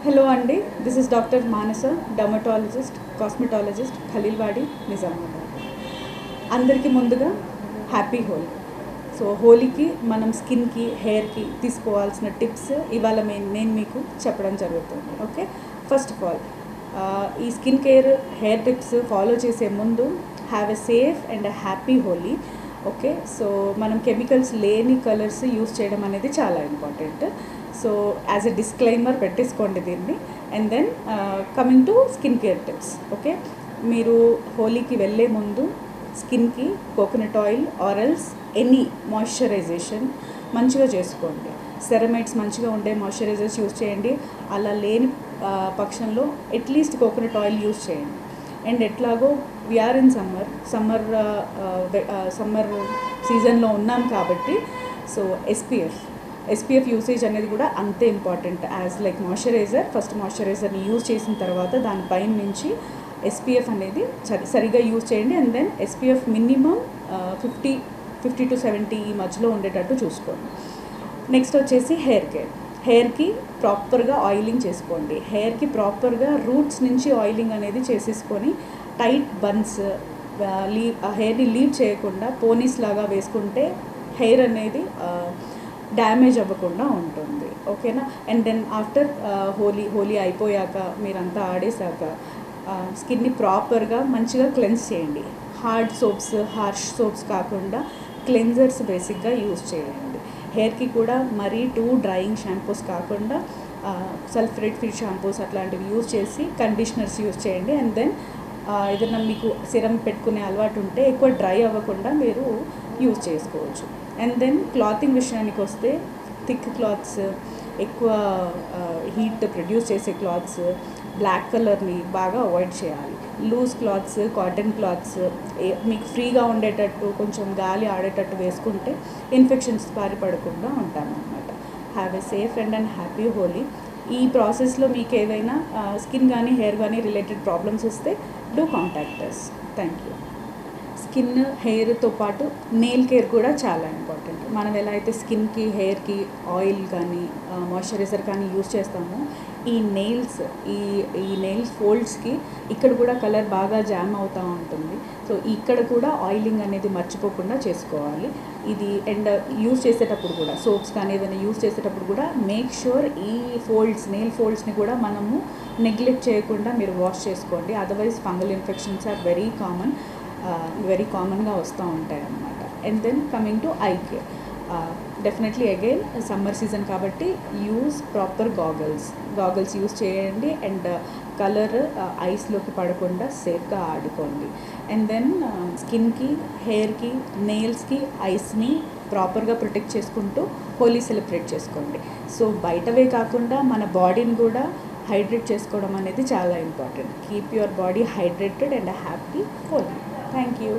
Hello అండి, this is doctor Manasa, dermatologist, cosmetologist, Khaleelwadi, Nizamabad. అందరికీ ముందుగా హ్యాపీ హోలీ. సో హోలీకి మనం స్కిన్కి, హెయిర్కి తీసుకోవాల్సిన టిప్స్ ఇవాళ నేను మీకు చెప్పడం జరుగుతుంది. ఓకే, ఫస్ట్ ఆఫ్ ఆల్ ఈ skin care, hair tips follow చేసే ముందు have a safe and a happy Holi. Okay, so మనం కెమికల్స్ లేని కలర్స్ యూస్ చేయడం అనేది చాలా important. So as a disclaimer పెట్టేసుకోండి దీన్ని. And then coming to skin care tips. Okay, మీరు హోలీకి వెళ్ళే ముందు స్కిన్కి coconut oil or else any moisturization మంచిగా చేసుకోండి. సెరమైడ్స్ మంచిగా ఉండే మాయిశ్చరైజర్స్ యూస్ చేయండి. అలా లేని పక్షంలో అట్లీస్ట్ కోకోనట్ ఆయిల్ యూస్ చేయండి. అండ్ ఎట్లాగో వీఆర్ ఇన్ సమ్మర్ సీజన్లో ఉన్నాం కాబట్టి సో ఎస్పీఎఫ్ యూసేజ్ అనేది కూడా అంతే important as like moisturizer. First మాయిశ్చరైజర్ని యూజ్ చేసిన తర్వాత దానిపైన నుంచి ఎస్పీఎఫ్ అనేది సరిగా యూజ్ చేయండి. And then SPF minimum 50 to 70 ఈ మధ్యలో ఉండేటట్టు చూసుకోండి. నెక్స్ట్ వచ్చేసి హెయిర్కి ప్రాపర్గా ఆయిలింగ్ చేసుకోండి. హెయిర్కి ప్రాపర్గా రూట్స్ నుంచి ఆయిలింగ్ అనేది చేసేసుకొని టైట్ బన్స్ హెయిర్ని లీవ్ చేయకుండా పోనీస్ లాగా వేసుకుంటే హెయిర్ అనేది డ్యామేజ్ అవ్వకుండా ఉంటుంది. ఓకేనా. అండ్ దెన్ ఆఫ్టర్ హోలీ అయిపోయాక మీరంతా ఆడేశాక స్కిన్ని ప్రాపర్గా మంచిగా క్లెన్స్ చేయండి. హార్డ్ సోప్స్, హార్ష్ సోప్స్ కాకుండా క్లెన్జర్స్ బేసిక్గా యూజ్ చేయండి. హెయిర్కి కూడా మరీ టూ డ్రైయింగ్ షాంపూస్ కాకుండా సల్ఫరేట్ ఫ్రీ షాంపూస్ అట్లాంటివి యూజ్ చేసి కండిషనర్స్ యూజ్ చేయండి. అండ్ దెన్ ఏదైనా మీకు సిరం పెట్టుకునే అలవాటు ఉంటే ఎక్కువ డ్రై అవ్వకుండా మీరు యూజ్ చేసుకోవచ్చు. అండ్ దెన్ క్లాతింగ్ విషయానికి వస్తే థిక్ క్లాత్స్, ఎక్కువ హీట్ ప్రొడ్యూస్ చేసే క్లాత్స్, బ్లాక్ కలర్ని బాగా అవాయిడ్ చేయాలి. లూజ్ క్లాత్స్, కాటన్ క్లాత్స్ మీకు ఫ్రీగా ఉండేటట్టు కొంచెం గాలి ఆడేటట్టు వేసుకుంటే ఇన్ఫెక్షన్స్ బారిపడకుండా ఉంటామన్నమాట. Have a safe and happy Holi. ఈ ప్రాసెస్లో మీకు ఏదైనా స్కిన్ కానీ హెయిర్ కానీ రిలేటెడ్ ప్రాబ్లమ్స్ వస్తే do contact us. Thank you. Skin, హెయిర్తో పాటు నెయిల్ కేర్ కూడా చాలా ఇంపార్టెంట్. మనం ఎలా అయితే స్కిన్కి, హెయిర్కి ఆయిల్ కానీ మాయిశ్చరైజర్ కానీ యూజ్ చేస్తామో ఈ నెయిల్స్ ఫోల్డ్స్కి ఇక్కడ కూడా కలర్ బాగా జామ్ అవుతూ ఉంటుంది. సో ఇక్కడ కూడా ఆయిలింగ్ అనేది మర్చిపోకుండా చేసుకోవాలి. ఇది అండ్ యూజ్ చేసేటప్పుడు కూడా సోప్స్ కానీ ఏదైనా యూజ్ చేసేటప్పుడు కూడా మేక్ ష్యూర్ ఈ నెయిల్ ఫోల్డ్స్ని కూడా మనము నెగ్లెక్ట్ చేయకుండా మీరు వాష్ చేసుకోండి. Otherwise fungal infections are very కామన్గా వస్తూ ఉంటాయి అన్నమాట. And then coming to eye care, definitely again summer season కాబట్టి యూజ్ ప్రాపర్ గాగల్స్ యూజ్ చేయండి. అండ్ కలర్ ఐస్లోకి పడకుండా సేఫ్గా ఆడుకోండి. అండ్ దెన్ స్కిన్కి, హెయిర్కి, నెయిల్స్కి, ఐస్ని ప్రాపర్గా ప్రొటెక్ట్ చేసుకుంటూ హోలీ సెలబ్రేట్ చేసుకోండి. సో బయటవే కాకుండా మన బాడీని కూడా హైడ్రేట్ చేసుకోవడం అనేది చాలా important. Keep your body hydrated and happy Holi. Thank you.